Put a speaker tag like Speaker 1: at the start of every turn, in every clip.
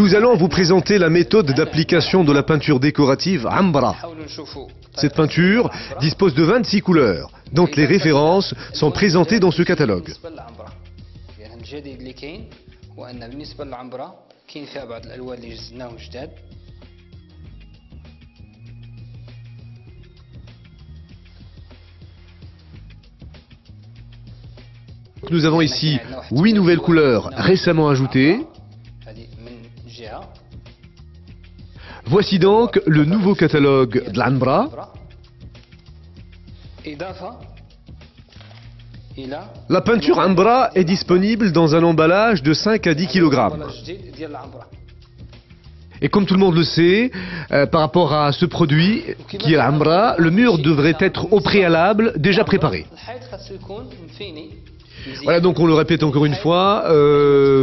Speaker 1: Nous allons vous présenter la méthode d'application de la peinture décorative Ambra. Cette peinture dispose de 26 couleurs, dont les références sont présentées dans ce catalogue. Nous avons ici 8 nouvelles couleurs récemment ajoutées. Voici donc le nouveau catalogue de l'Ambra. La peinture Ambra est disponible dans un emballage de 5 à 10 kg. Et comme tout le monde le sait, par rapport à ce produit qui est l'Ambra, le mur devrait être au préalable déjà préparé. Voilà, donc on le répète encore une fois,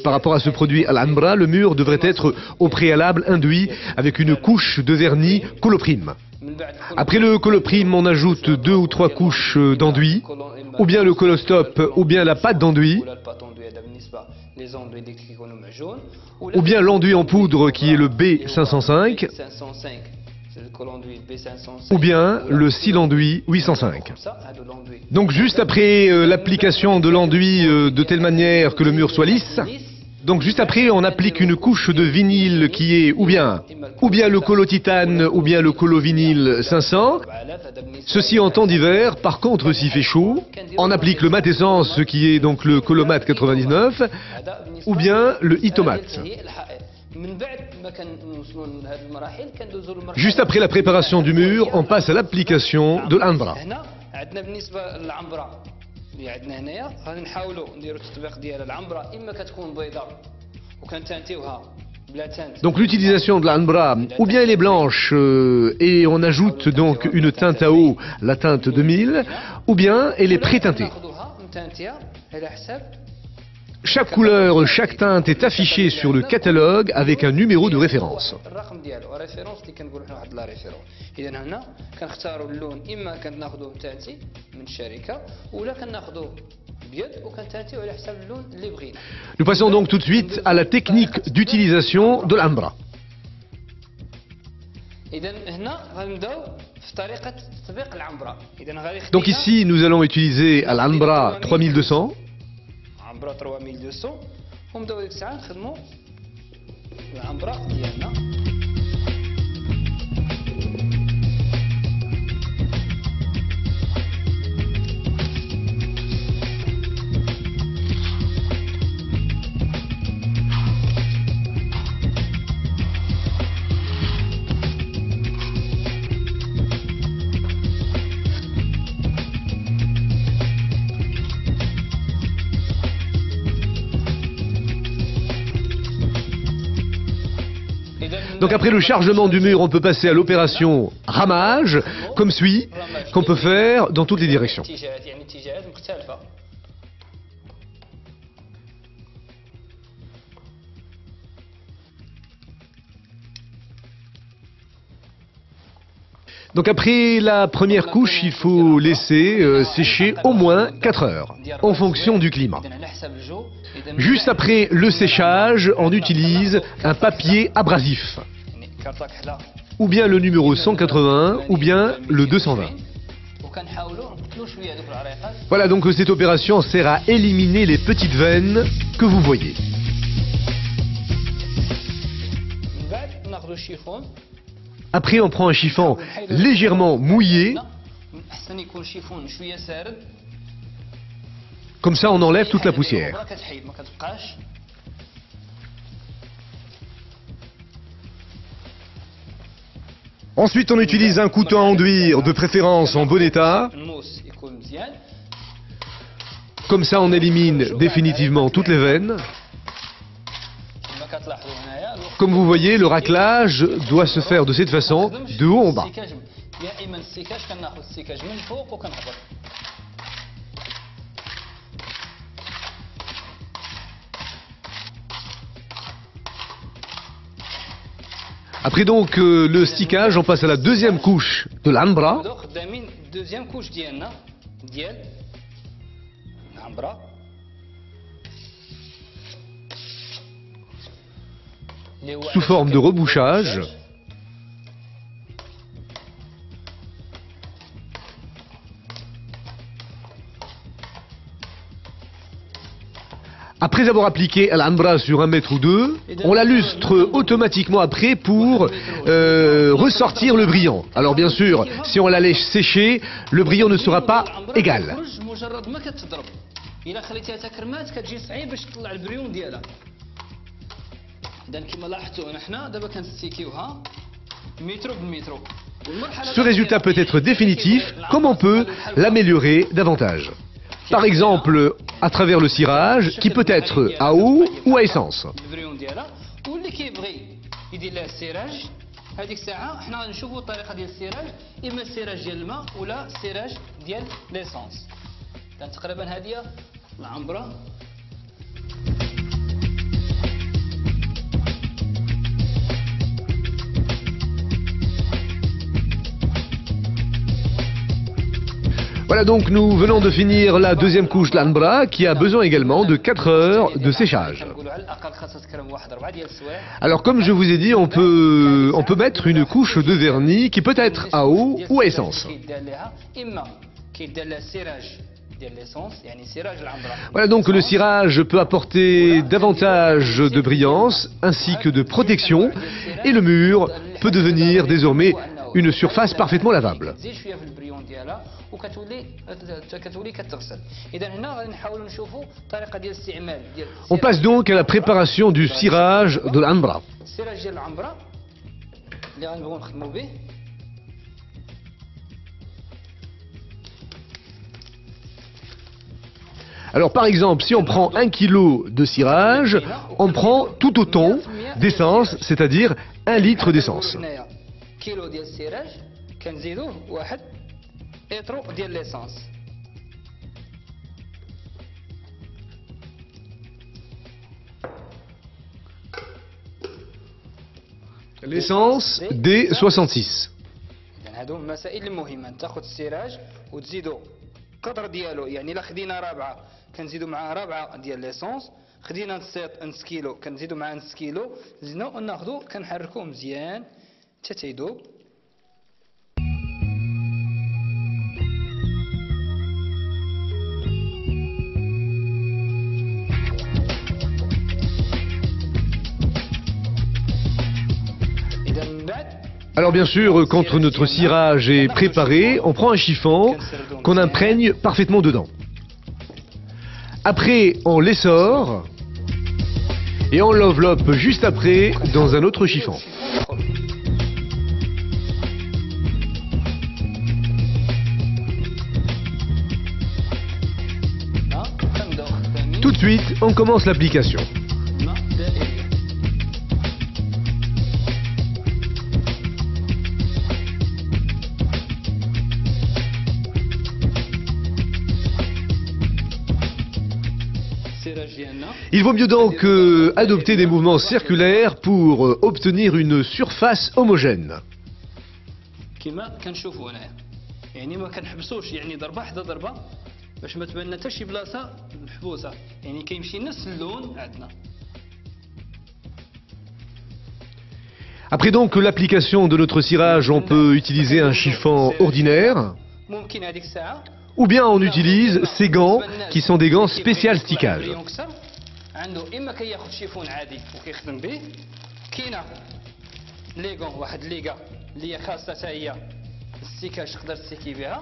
Speaker 1: par rapport à ce produit à l'Ambra, le mur devrait être au préalable induit avec une couche de vernis coloprime. Après le coloprime, on ajoute 2 ou 3 couches d'enduit, ou bien le colostop, ou bien la pâte d'enduit, ou bien l'enduit en poudre qui est le B505, ou bien le silenduit 805. Donc juste après l'application de l'enduit de telle manière que le mur soit lisse, donc juste après on applique une couche de vinyle qui est ou bien le colo-titane ou bien le colo-vinyle 500. Ceci en temps d'hiver. Par contre, s'il fait chaud, on applique le mat essence qui est donc le colomat 99 ou bien le itomat. Juste après la préparation du mur, on passe à l'application de l'Ambra. Donc l'utilisation de l'Ambra, ou bien elle est blanche et on ajoute donc une teinte à eau, la teinte 2000, ou bien elle est pré-teintée. Chaque couleur, chaque teinte est affichée sur le catalogue avec un numéro de référence. Nous passons donc tout de suite à la technique d'utilisation de l'Ambra. Donc ici, nous allons utiliser l'Ambra 3200.
Speaker 2: عمبرة 3200 ونبداو ديك الساعه نخدموا العمبرة ديالنا.
Speaker 1: Donc après le chargement du mur, on peut passer à l'opération ramage, comme suit, qu'on peut faire dans toutes les directions. Donc après la première couche, il faut laisser sécher au moins 4 heures, en fonction du climat. Juste après le séchage, on utilise un papier abrasif, ou bien le numéro 181, ou bien le 220. Voilà, donc cette opération sert à éliminer les petites veines que vous voyez. Après, on prend un chiffon légèrement mouillé. Comme ça, on enlève toute la poussière. Ensuite, on utilise un couteau à enduire, de préférence en bon état. Comme ça, on élimine définitivement toutes les veines. Comme vous voyez, le raclage doit se faire de cette façon, de haut en bas. Après donc le stickage, on passe à la deuxième couche de l'Ambra. sous forme de rebouchage. Après avoir appliqué l'ambra sur 1 mètre ou 2, on la lustre automatiquement après pour ressortir le brillant. Alors bien sûr, si on la laisse sécher, le brillant ne sera pas égal. Ce résultat peut être définitif, comme on peut l'améliorer davantage. Par exemple, à travers le cirage, qui peut être à eau ou à essence. Voilà donc nous venons de finir la deuxième couche de l'ambra qui a besoin également de 4 heures de séchage. Alors comme je vous ai dit, on peut mettre une couche de vernis qui peut être à eau ou à essence. Voilà donc le cirage peut apporter davantage de brillance ainsi que de protection et le mur peut devenir désormais une surface parfaitement lavable. On passe donc à la préparation du cirage de l'ambra. Alors par exemple, si on prend 1 kg de cirage, on prend tout autant d'essence, c'est-à-dire 1 litre d'essence. L'essence D66.
Speaker 2: هادو مسائل المهمة تاخذ السراج وتزيدوا قدر ديالو يعني الا خدينا رابعة كنزيدوا معاه رابعة ديال ليسونس خدينا نص كيلو كنزيدوا معاه نص كيلو زدنا وناخذوا كنحركوه مزيان حتى تيذوب.
Speaker 1: Alors bien sûr, quand notre cirage est préparé, on prend un chiffon qu'on imprègne parfaitement dedans. Après, on l'essore et on l'enveloppe juste après dans un autre chiffon. Tout de suite, on commence l'application. Il vaut mieux donc adopter des mouvements circulaires pour obtenir une surface homogène. Après donc l'application de notre cirage, on peut utiliser un chiffon ordinaire. Ou bien on utilise ces gants qui sont des gants spécial stickage.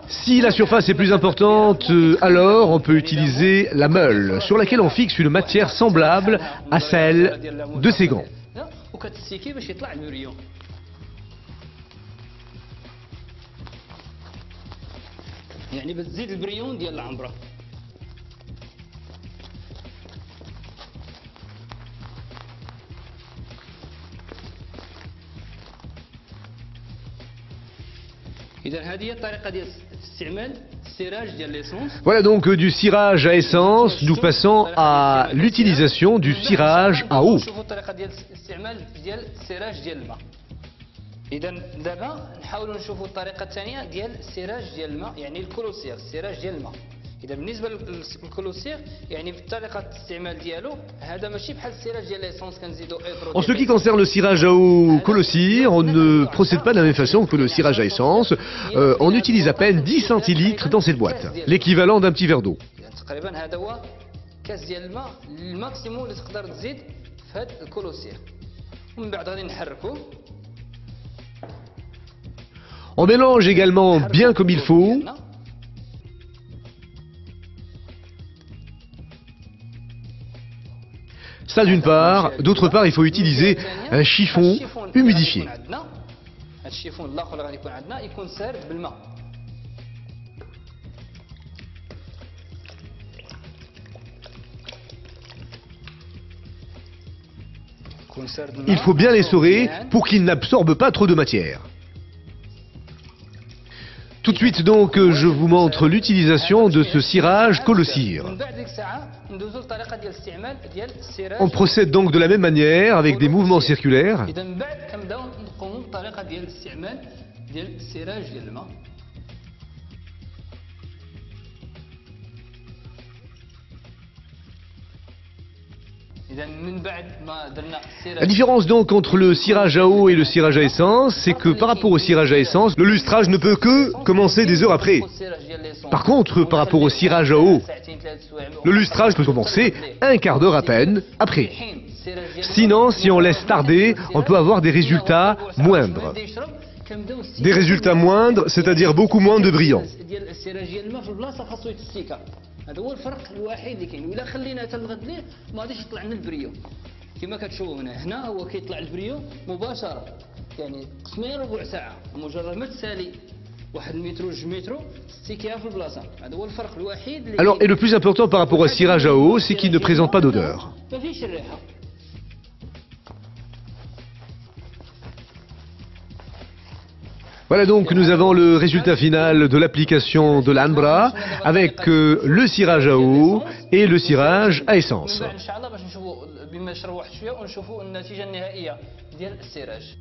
Speaker 1: Si la surface est plus importante, alors on peut utiliser la meule sur laquelle on fixe une matière semblable à celle de ces gants.
Speaker 2: يعني بتزيد البريون ديال العنبرة. إذا هذه هي الطريقة ديال استعمال السراج ديال ليسونس. Voilà donc du cirage à essence, nous passons à l'utilisation du cirage à eau. شوفوا الطريقة ديال استعمال ديال السراج ديال الماء. إذا دابا نحاولوا نشوفوا الطريقة الثانية ديال السراج ديال الماء يعني الكروسير السراج ديال الماء. اذا بالنسبه للكولوسير يعني في طريقه الاستعمال ديالو هذا ماشي بحال السيراج ديال ليسونس كنزيدو
Speaker 1: En ce qui concerne le cirage à eau Colossir, on ne procède pas de la même façon que le cirage à essence. On utilise à peine 10 centilitres dans cette boîte, l'équivalent d'un petit verre d'eau.
Speaker 2: تقريبا هذا هو كاس ديال الماء الماكسيموم اللي تقدر تزيد في هذا الكولوسير ومن بعد غادي نحركوه.
Speaker 1: On mélange également bien comme il faut. Ça d'une part, d'autre part il faut utiliser un chiffon humidifié. Il faut bien l'essorer pour qu'il n'absorbe pas trop de matière. Tout de suite donc, je vous montre l'utilisation de ce cirage Colossir. On procède donc de la même manière avec des mouvements circulaires. La différence donc entre le cirage à eau et le cirage à essence, c'est que par rapport au cirage à essence, le lustrage ne peut que commencer des heures après. Par contre, par rapport au cirage à eau, le lustrage peut commencer un quart d'heure à peine après. Sinon, si on laisse tarder, on peut avoir des résultats moindres. Des résultats moindres, c'est-à-dire beaucoup moins de brillant.
Speaker 2: هذا هو الفرق الوحيد اللي كاين ولا خلينا تنغد ليه ما غاديش يطلع لنا البريو كما كتشوفوا هنا هو كيطلع البريو مباشره يعني قسمين ربع ساعه مجرد ما تسالي واحد المتر جوج متر تستيكيها في البلاصه هذا هو الفرق الوحيد اللي
Speaker 1: Alors et le plus important par rapport au cirage à eau, c'est qu'il ne présente pas d'odeur.
Speaker 2: ما فيش الريحه.
Speaker 1: Voilà donc, nous avons le résultat final de l'application de l'Anbra avec le cirage à eau et le cirage à essence.
Speaker 2: ان شاء الله باش نشوفوا بما نشربوا واحد شويه ونشوفوا النتيجه النهائيه ديال السراج.